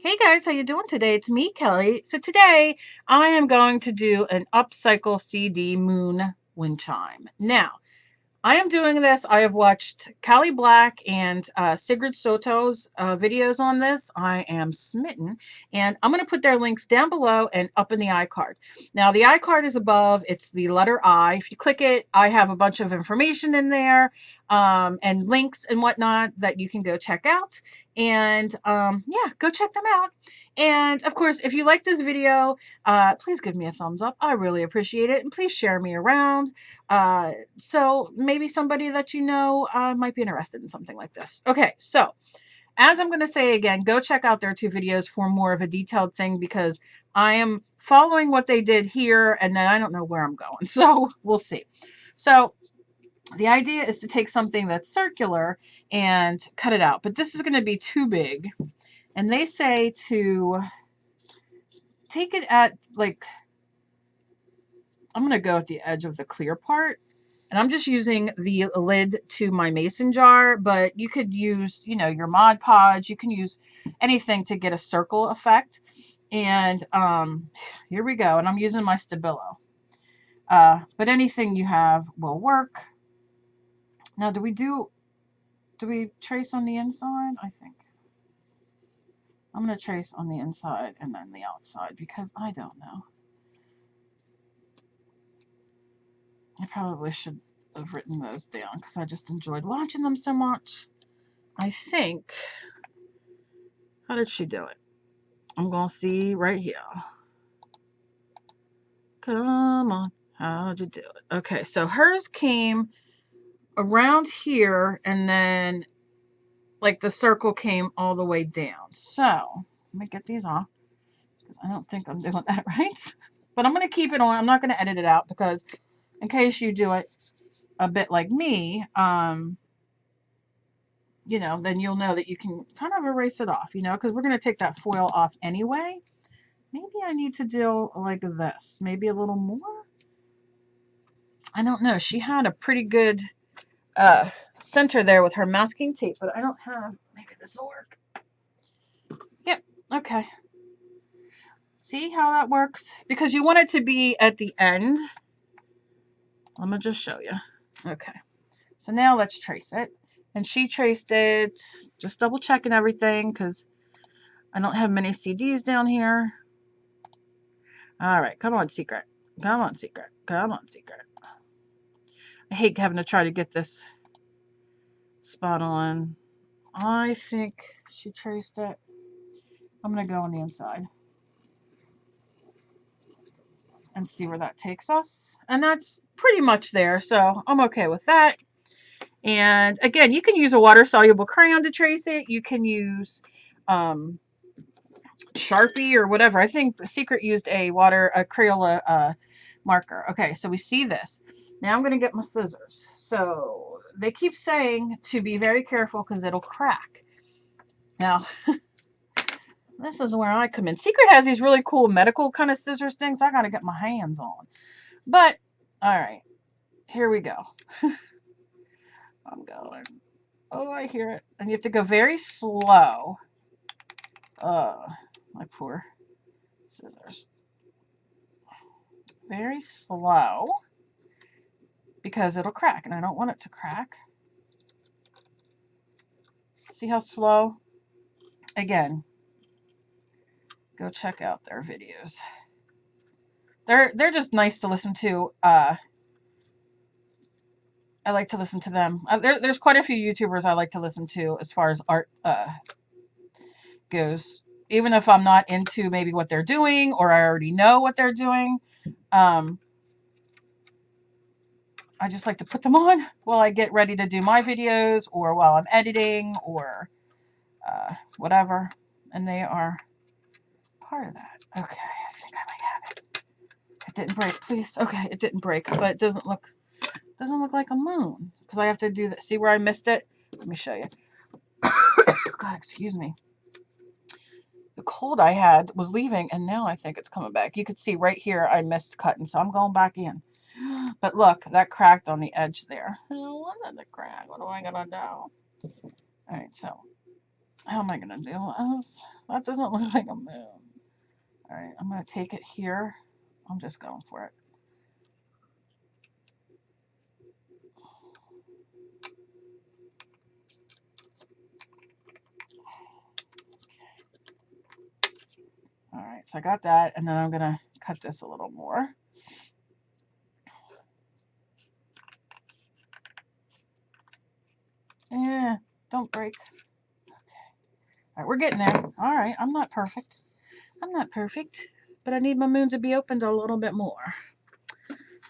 Hey guys, how you doing today? It's me, Kelly. So today I am going to do an Upcycle CD Moon wind chime. Now, I am doing this. I have watched Callie Black and Sigrid Soto's videos on this. I am smitten, and I'm going to put their links down below and up in the iCard. Now, the iCard is above. It's the letter I. If you click it, I have a bunch of information in there and links and whatnot that you can go check out. And yeah, go check them out. And of course, if you like this video, please give me a thumbs up. I really appreciate it. And please share me around. So maybe somebody that you know might be interested in something like this. Okay, so as I'm going to say again, go check out their two videos for more of a detailed thing because I am following what they did here and then I don't know where I'm going. So we'll see. So the idea is to take something that's circular and cut it out, but this is going to be too big. And they say to take it at like, I'm going to go at the edge of the clear part. And I'm just using the lid to my mason jar, but you could use, you know, your Mod Podge. You can use anything to get a circle effect. And here we go. And I'm using my Stabilo. But anything you have will work. Now, do we trace on the inside? I think. I'm going to trace on the inside and then the outside because I don't know. I probably should have written those down because I just enjoyed watching them so much. I think, how did she do it? I'm going to see right here. Come on, how'd you do it? Okay, so hers came around here and then like the circle came all the way down. So, let me get these off because I don't think I'm doing that right. But I'm going to keep it on. I'm not going to edit it out because in case you do it a bit like me, you know, then you'll know that you can kind of erase it off, you know, because we're going to take that foil off anyway. Maybe I need to do like this, maybe a little more. I don't know. She had a pretty good center there with her masking tape, but I don't have, maybe this will work. Yep, okay. See how that works? Because you want it to be at the end. Let me just show you. Okay, so now let's trace it. And she traced it, just double checking everything because I don't have many CDs down here. All right, come on, Secret. Come on, Secret. Come on, Secret. I hate having to try to get this spot on. I think she traced it. I'm going to go on the inside and see where that takes us. And that's pretty much there, so I'm okay with that. And again, you can use a water-soluble crayon to trace it. You can use Sharpie or whatever. I think Secret used a Crayola marker. Okay, so we see this. Now I'm going to get my scissors. So they keep saying to be very careful because it'll crack. Now, this is where I come in. Secret has these really cool medical kind of scissors things I got to get my hands on. But, all right, here we go. I'm going. Oh, I hear it. And you have to go very slow. My poor scissors. Very slow because it'll crack and I don't want it to crack. See how slow? Again, go check out their videos. They're just nice to listen to. I like to listen to them. There's quite a few YouTubers I like to listen to as far as art goes. Even if I'm not into maybe what they're doing or I already know what they're doing. I just like to put them on while I get ready to do my videos or while I'm editing or whatever. And they are part of that. Okay, I think I might have it. It didn't break, please. Okay, it didn't break, but it doesn't look like a moon because I have to do that. See where I missed it? Let me show you. God, excuse me. The cold I had was leaving, and now I think it's coming back. You could see right here I missed cutting, so I'm going back in. But look, that cracked on the edge there. Oh, what did it crack? What am I going to do? All right, so how am I going to do this? That doesn't look like a moon. All right, I'm going to take it here. I'm just going for it. All right, so I got that, and then I'm going to cut this a little more. Yeah, don't break. Okay. All right, we're getting there. All right, I'm not perfect. I'm not perfect, but I need my moon to be opened a little bit more.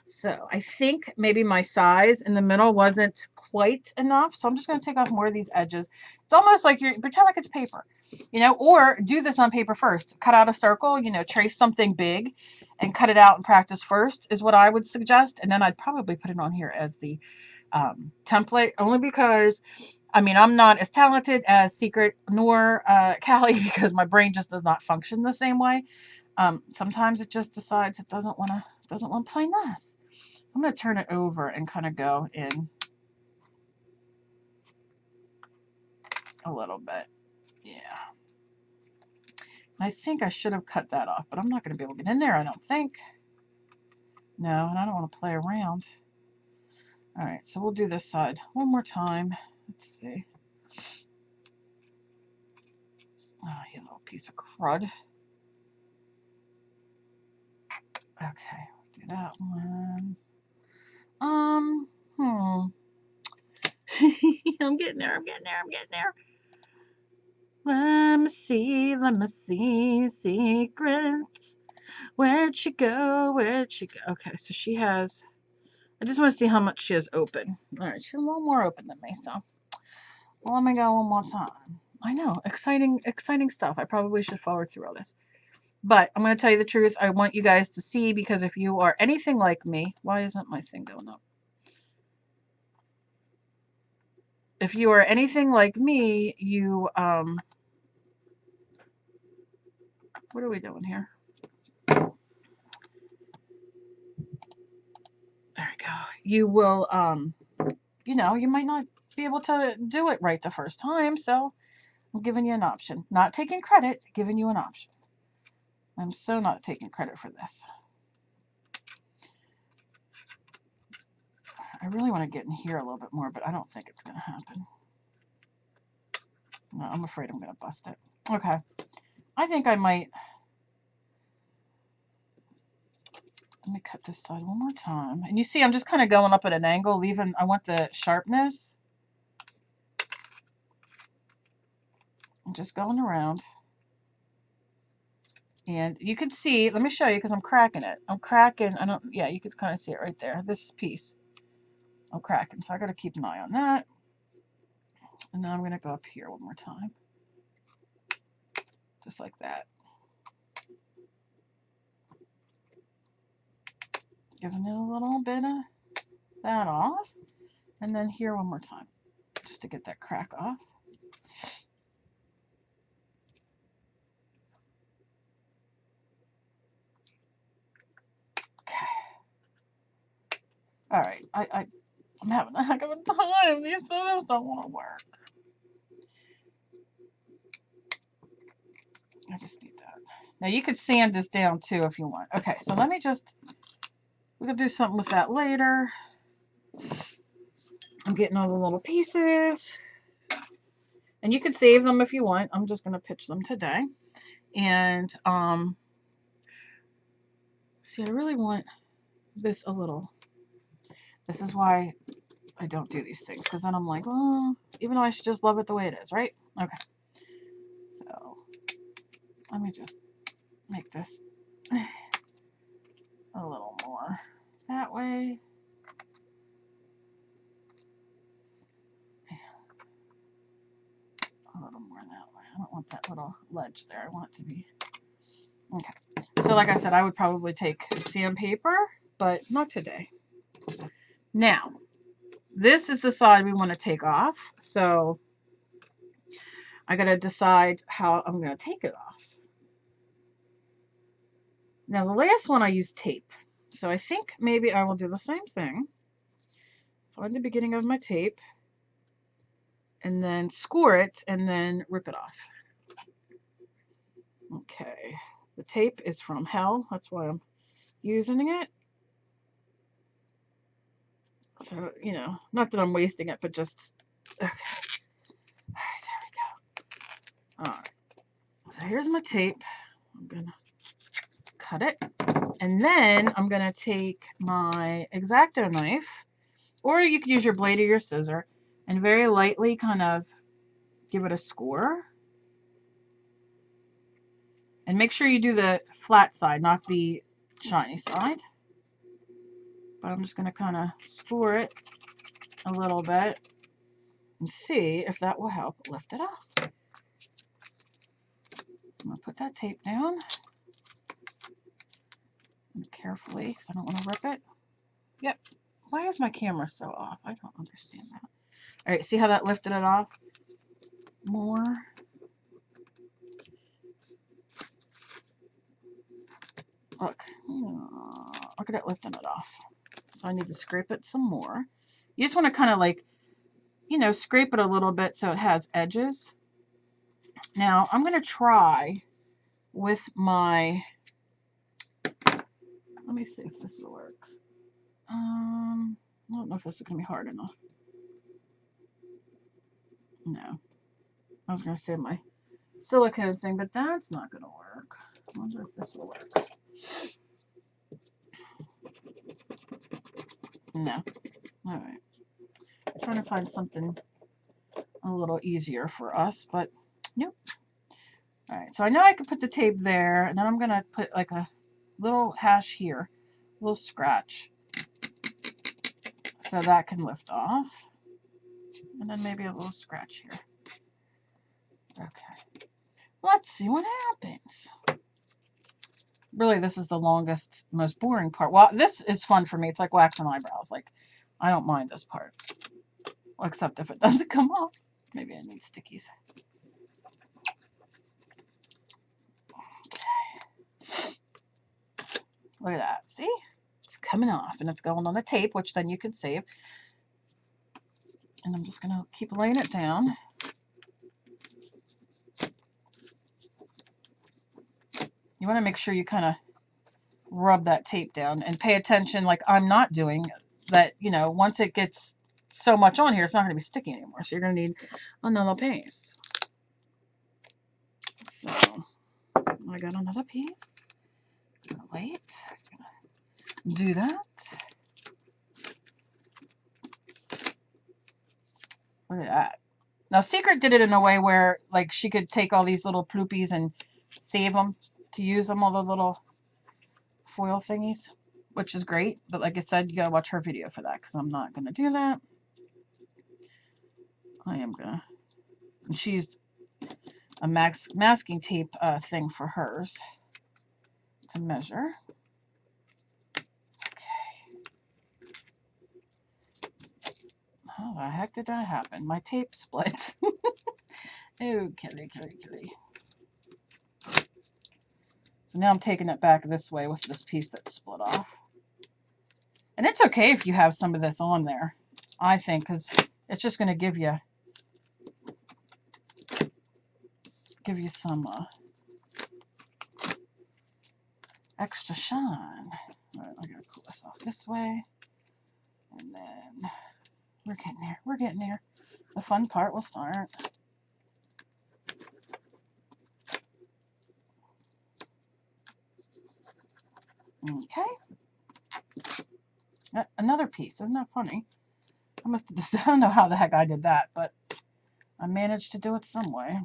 So I think maybe my size in the middle wasn't quite enough. So I'm just going to take off more of these edges. It's almost like you pretend like it's paper, you know, or do this on paper first. Cut out a circle, you know, trace something big and cut it out and practice first is what I would suggest. And then I'd probably put it on here as the template, only because, I mean, I'm not as talented as Secret nor Callie because my brain just does not function the same way. Sometimes it just decides it doesn't want to play nice. I'm going to turn it over and kind of go in a little bit. Yeah. I think I should have cut that off, but I'm not going to be able to get in there, I don't think. No, and I don't want to play around. All right, so we'll do this side one more time. Let's see. Oh, you little piece of crud. Okay, we'll do that one. I'm getting there, I'm getting there, I'm getting there. Let me see, secrets. Where'd she go? Where'd she go? Okay, so she has, I just want to see how much she has open. All right, she's a little more open than me, so well, let me go one more time. I know, exciting, exciting stuff. I probably should forward through all this. But I'm going to tell you the truth. I want you guys to see, because if you are anything like me, why isn't my thing going up? If you are anything like me, you, what are we doing here? There we go. You will, you know, you might not be able to do it right the first time, so I'm giving you an option. Not taking credit, giving you an option. I'm so not taking credit for this. I really want to get in here a little bit more, but I don't think it's going to happen. No, I'm afraid I'm going to bust it. Okay. I think I might. Let me cut this side one more time. And you see, I'm just kind of going up at an angle, leaving, I want the sharpness. I'm just going around. And you can see, let me show you because I'm cracking it. I'm cracking, yeah, you can kind of see it right there. This piece, I'm cracking. So I got to keep an eye on that. And then I'm going to go up here one more time. Just like that. Giving it a little bit of that off. And then here one more time, just to get that crack off. Okay. All right, I'm having a heck of a time. These scissors don't want to work. I just need that. Now you could sand this down too if you want. Okay, so let me just, we're gonna do something with that later. I'm getting all the little pieces. And you can save them if you want. I'm just gonna pitch them today. And see, I really want this a little. This is why I don't do these things, because then I'm like, oh, even though I should just love it the way it is, right? Okay. So let me just make this a little more that way. A little more that way. I don't want that little ledge there. I want it to be, okay. So like I said, I would probably take sandpaper, but not today. Now, this is the side we want to take off. So I got to decide how I'm going to take it off. Now, the last one I used tape. So I think maybe I will do the same thing. Find the beginning of my tape and then score it and then rip it off. Okay, the tape is from hell. That's why I'm using it. So, you know, not that I'm wasting it, but just, okay. All right, there we go. All right, so here's my tape. I'm gonna cut it. And then I'm gonna take my X-Acto knife, or you could use your blade or your scissor, and very lightly kind of give it a score. And make sure you do the flat side, not the shiny side. But I'm just gonna kind of score it a little bit and see if that will help lift it off. So I'm gonna put that tape down and carefully, because I don't want to rip it. Yep. Why is my camera so off? I don't understand that. All right, see how that lifted it off? More. Look. Look at it lifting it off. So I need to scrape it some more. You just want to kind of like, you know, scrape it a little bit so it has edges. Now I'm going to try with my, let me see if this will work. I don't know if this is going to be hard enough. No. I was going to say my silicone thing, but that's not going to work. I wonder if this will work. No. All right. I'm trying to find something a little easier for us, but nope. All right. So I know I could put the tape there, and then I'm going to put like a little hash here, a little scratch, so that can lift off. And then maybe a little scratch here. Okay. Let's see what happens. Really, this is the longest, most boring part. Well, this is fun for me. It's like waxing eyebrows. Like, I don't mind this part. Except if it doesn't come off. Maybe I need stickies. Okay. Look at that. See? It's coming off. And it's going on the tape, which then you can save. And I'm just going to keep laying it down. You want to make sure you kind of rub that tape down and pay attention, like I'm not doing, that, you know, once it gets so much on here, it's not going to be sticky anymore. So you're going to need another piece. So I got another piece. I'm gonna wait. I'm gonna do that. Look at that. Now, Secret did it in a way where, like, she could take all these little ploopies and save them to use them, all the little foil thingies, which is great. But like I said, you gotta watch her video for that, because I'm not gonna do that. I am gonna. And she used a masking tape thing for hers to measure. Okay. How the heck did that happen? My tape split. Oh, Kelly. So now I'm taking it back this way with this piece that's split off. And it's okay if you have some of this on there, I think, because it's just going to give you some extra shine. All right, I got to pull this off this way. And then we're getting there. We're getting there. The fun part will start. Okay. Another piece. Isn't that funny? I must have just, I don't know how the heck I did that, but I managed to do it some way.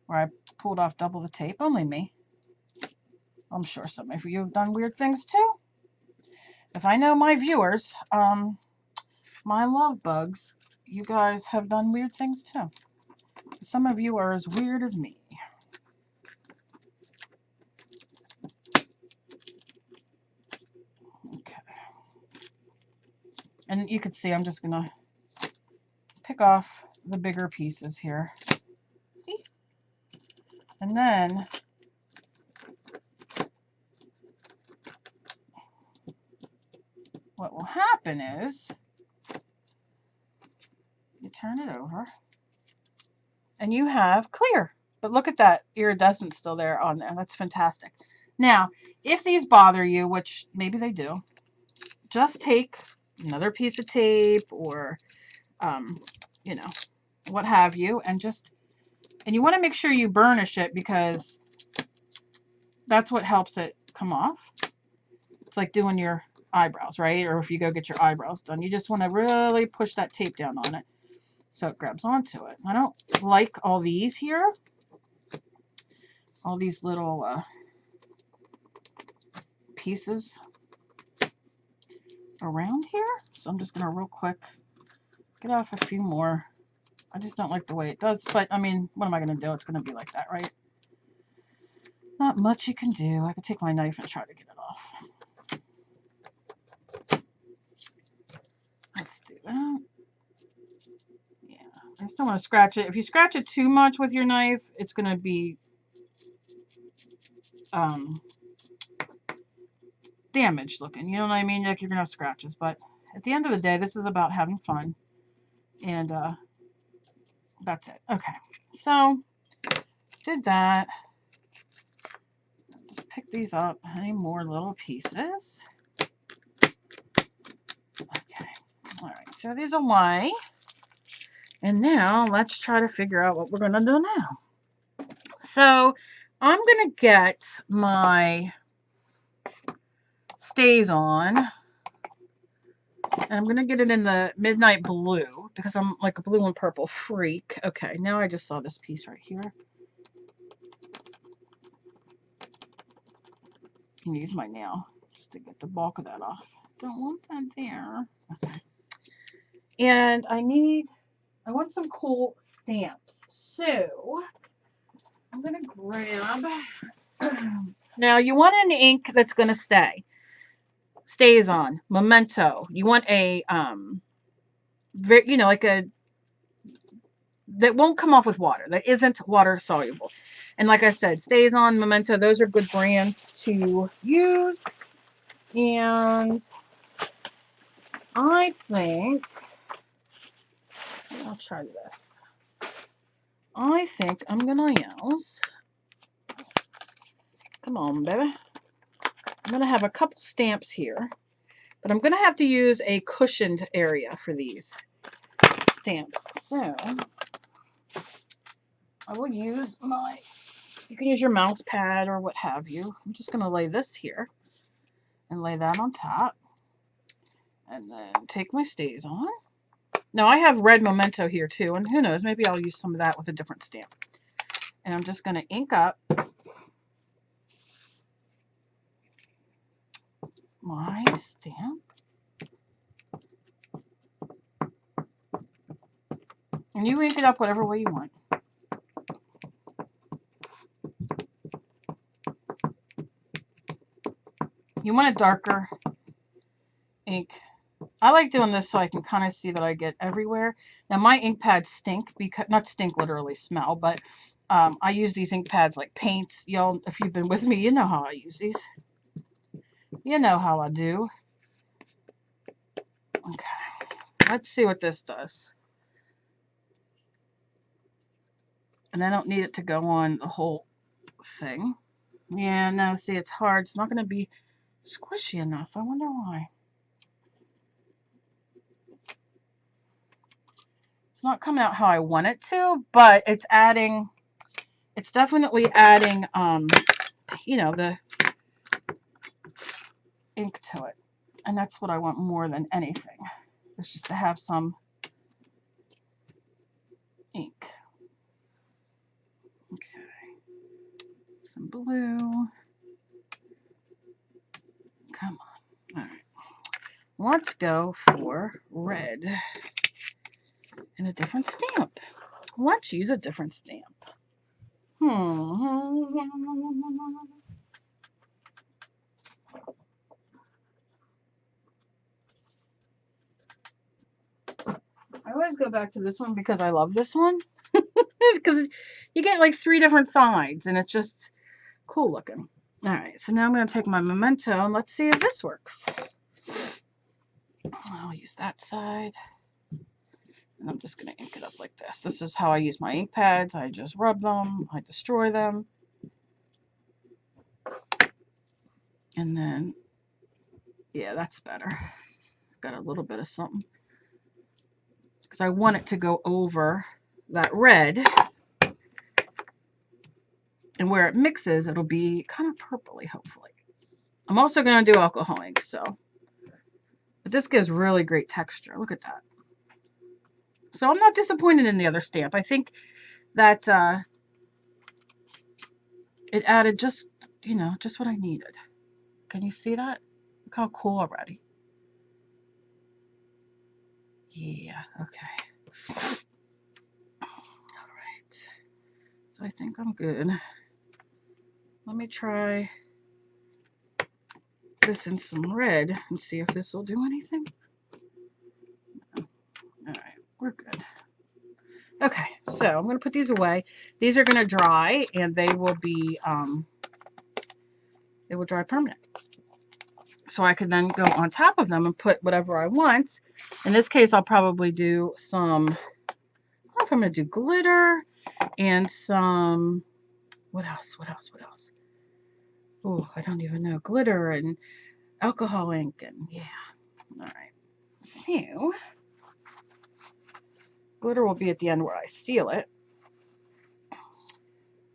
Where I pulled off double the tape. Only me. I'm sure some of you have done weird things too. If I know my viewers, my love bugs, you guys have done weird things too. Some of you are as weird as me. Okay. And you can see I'm just going to pick off the bigger pieces here. See? And then what will happen is you turn it over and you have clear. But look at that iridescent still there on there. That's fantastic. Now, if these bother you, which maybe they do, just take another piece of tape or, you know, what have you, and you want to make sure you burnish it because that's what helps it come off. It's like doing your eyebrows, right? Or if you go get your eyebrows done, you just want to really push that tape down on it so it grabs onto it. I don't like all these here, all these little pieces around here. So I'm just going to real quick get off a few more. I just don't like the way it does, but I mean, what am I going to do? It's going to be like that, right? Not much you can do. I could take my knife and try to get it off. Let's do that. Yeah, I just don't want to scratch it. If you scratch it too much with your knife, it's going to be damaged looking. You know what I mean? Like you're going to have scratches. But at the end of the day, this is about having fun. And that's it. Okay, so did that. Just pick these up. Any more little pieces? Okay. All right. Throw these away. And now let's try to figure out what we're going to do now. So I'm going to get my stays on. And I'm going to get it in the midnight blue because I'm like a blue and purple freak. Okay, now I just saw this piece right here. I can use my nail just to get the bulk of that off. Don't want that there. Okay. And I want some cool stamps. So I'm going to grab, now you want an ink that's going to stay. Stays on. Memento. You want a, you know, like a, that won't come off with water. That isn't water soluble. And like I said, Stays On, Memento, those are good brands to use. And I think, I'll try this. I think I'm going to use, come on, baby. I'm going to have a couple stamps here, but I'm going to have to use a cushioned area for these stamps. So I will use my, you can use your mouse pad or what have you. I'm just going to lay this here and lay that on top. And then take my Stays On. Now I have red Memento here too, and who knows, maybe I'll use some of that with a different stamp. And I'm just going to ink up my stamp. And you ink it up whatever way you want. You want a darker ink. I like doing this so I can kind of see that I get everywhere. Now my ink pads stink, because not stink literally smell, but I use these ink pads like paint. Y'all, if you've been with me, you know how I use these. You know how I do. Okay, let's see what this does. And I don't need it to go on the whole thing. Yeah, no, see, it's hard. It's not going to be squishy enough. I wonder why. It's not coming out how I want it to, but it's adding, it's definitely adding, you know, the ink to it. And that's what I want more than anything. It's just to have some ink. Okay. Some blue. Come on. All right. Let's go for red and a different stamp. Let's use a different stamp. I always go back to this one because I love this one. Because you get like 3 different sides and it's just cool looking. All right, so now I'm going to take my Memento and let's see if this works. I'll use that side. And I'm just going to ink it up like this. This is how I use my ink pads. I just rub them, I destroy them. And then, yeah, that's better. Got a little bit of something. Because I want it to go over that red. And where it mixes, it'll be kind of purpley, hopefully. I'm also going to do alcohol ink, so. But this gives really great texture. Look at that. So I'm not disappointed in the other stamp. I think that it added just, you know, just what I needed. Can you see that? Look how cool already. Yeah, okay. All right. So I think I'm good. Let me try this in some red and see if this will do anything. All right, we're good. Okay, so I'm going to put these away. These are going to dry, and they will be, they will dry permanent. So I can then go on top of them and put whatever I want. In this case, I'll probably do some, I don't know if I'm going to do glitter and some, what else? Oh, I don't even know. Glitter and alcohol ink and yeah. All right. So, glitter will be at the end where I seal it.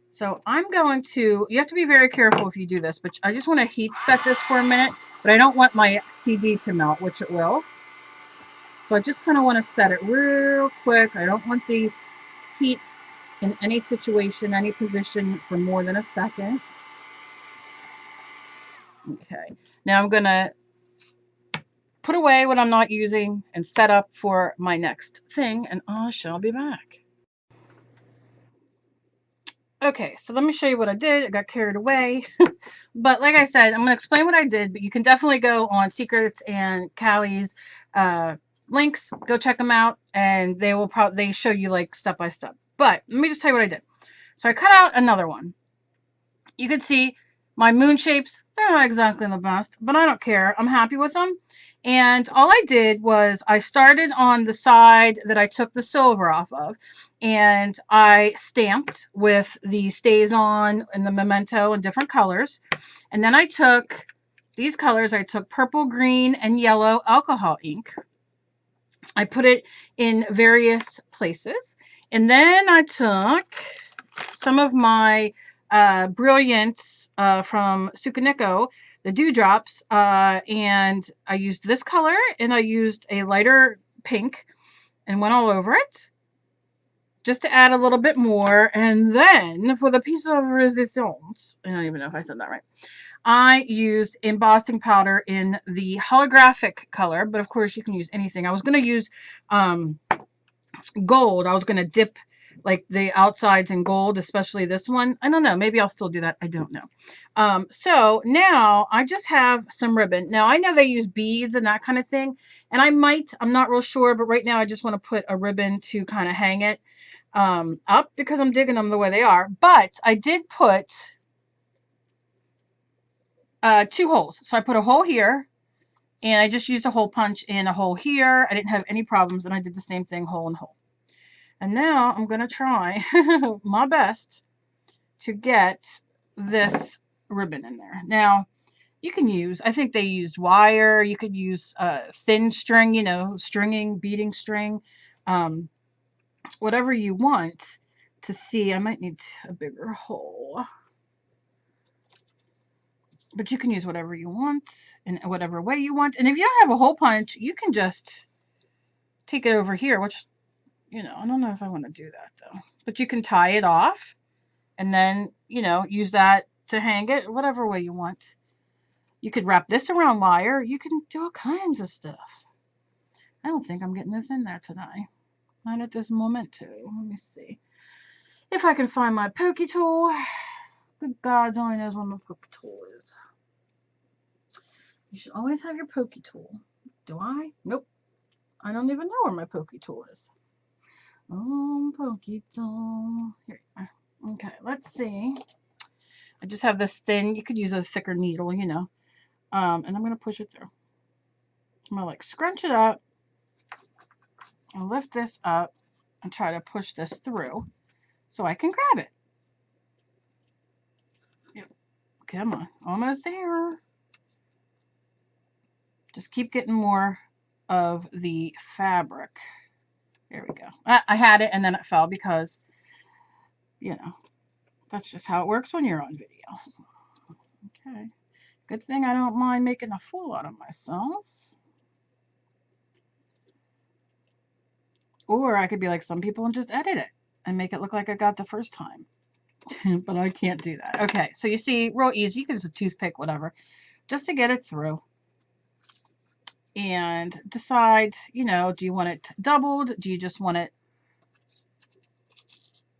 So I'm going to, you have to be very careful if you do this, but I just want to heat set this for a minute, but I don't want my CD to melt, which it will. So I just kind of want to set it real quick. I don't want the heat in any situation, any position for more than a second. Okay. Now I'm going to put away what I'm not using and set up for my next thing, and I shall be back. Okay, so let me show you what I did. I got carried away. But like I said, I'm going to explain what I did, but you can definitely go on Secrets and Callie's links. Go check them out, and they will they show you like step by step. But let me just tell you what I did. So I cut out another one. You can see my moon shapes. They're not exactly the best, but I don't care. I'm happy with them. And all I did was I started on the side that I took the silver off of, and I stamped with the Stays On and the Memento in different colors. And then I took these colors. I took purple, green, and yellow alcohol ink. I put it in various places. And then I took some of my Brilliance from Sukaniko, the Dewdrops, and I used this color, and I used a lighter pink and went all over it just to add a little bit more. And then for the piece of resistance, I don't even know if I said that right, I used embossing powder in the holographic color, but of course you can use anything. I was going to use gold. I was going to dip like the outsides in gold, especially this one. I don't know. Maybe I'll still do that. I don't know. So now I just have some ribbon. Now I know they use beads and that kind of thing, and I'm not real sure, but right now I just want to put a ribbon to kind of hang it up because I'm digging them the way they are. But I did put 2 holes. So I put a hole here, and I just used a hole punch in a hole here. I didn't have any problems, and I did the same thing, hole and hole. And now I'm going to try my best to get this ribbon in there. Now, you can use, I think they used wire. You could use thin string, you know, stringing, beading string, whatever you want to see. I might need a bigger hole. But you can use whatever you want in whatever way you want. And if you don't have a hole punch, you can just take it over here, which, you know, I don't know if I want to do that though. But you can tie it off and then, you know, use that to hang it, whatever way you want. You could wrap this around wire. You can do all kinds of stuff. I don't think I'm getting this in there tonight. Not at this moment too. Let me see. If I can find my pokey tool. Good God only knows where my pokey tool is. You should always have your pokey tool. Do I? Nope. I don't even know where my pokey tool is. Oh, pokey tool. Here. Okay, let's see. I just have this thin, you could use a thicker needle, you know. And I'm going to push it through. I'm going to like scrunch it up. I'll lift this up and try to push this through so I can grab it. Yep. Come on, almost there. Just keep getting more of the fabric. There we go. I had it and then it fell because, you know, that's just how it works when you're on video. Okay. Good thing I don't mind making a fool out of myself. Or I could be like some people and just edit it and make it look like I got the first time. But I can't do that. Okay, so you see, real easy. You can use a toothpick, whatever, just to get it through. And decide, you know, do you want it doubled? Do you just want it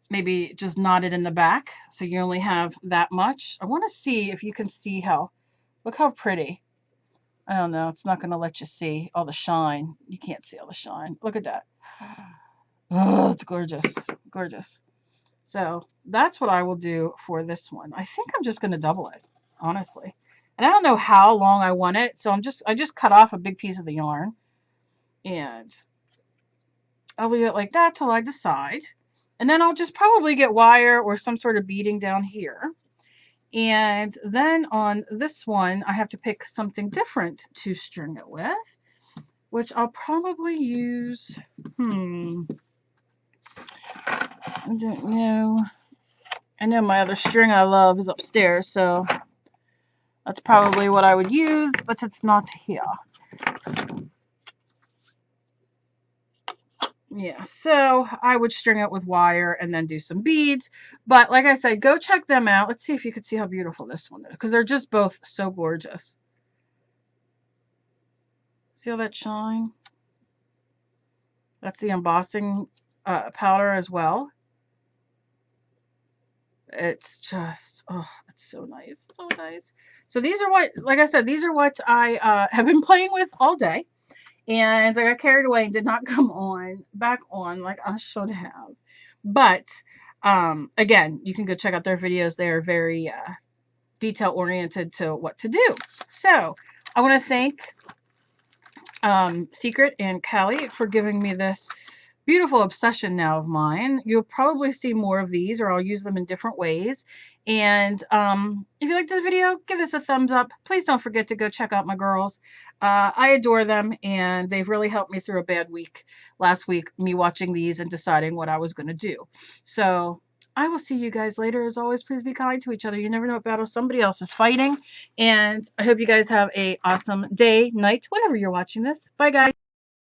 maybe just knotted in the back so you only have that much? I want to see if you can see how, look how pretty. I don't know, it's not going to let you see all the shine. You can't see all the shine. Look at that. Oh, it's gorgeous. Gorgeous. So that's what I will do for this one. I think I'm just going to double it, honestly. And I don't know how long I want it, so I just cut off a big piece of the yarn. And I'll leave it like that till I decide. And then I'll just probably get wire or some sort of beading down here. And then on this one, I have to pick something different to string it with, which I'll probably use, I don't know. I know my other string I love is upstairs, so that's probably what I would use, but it's not here. Yeah, so I would string it with wire and then do some beads. But like I said, go check them out. Let's see if you can see how beautiful this one is, because they're just both so gorgeous. See all that shine? That's the embossing powder as well. It's just, oh, it's so nice. So nice. So these are what, like I said, these are what I have been playing with all day. And I got carried away and did not come back on like I should have. But again, you can go check out their videos. They are very detail oriented to what to do. So I want to thank Secret and Callie for giving me this beautiful obsession now of mine. You'll probably see more of these, or I'll use them in different ways. And if you like this video, give this a thumbs up. Please don't forget to go check out my girls. I adore them, and they've really helped me through a bad week last week, me watching these and deciding what I was going to do. So I will see you guys later. As always, please be kind to each other. You never know what battle somebody else is fighting. And I hope you guys have an awesome day, night, whenever you're watching this. Bye, guys.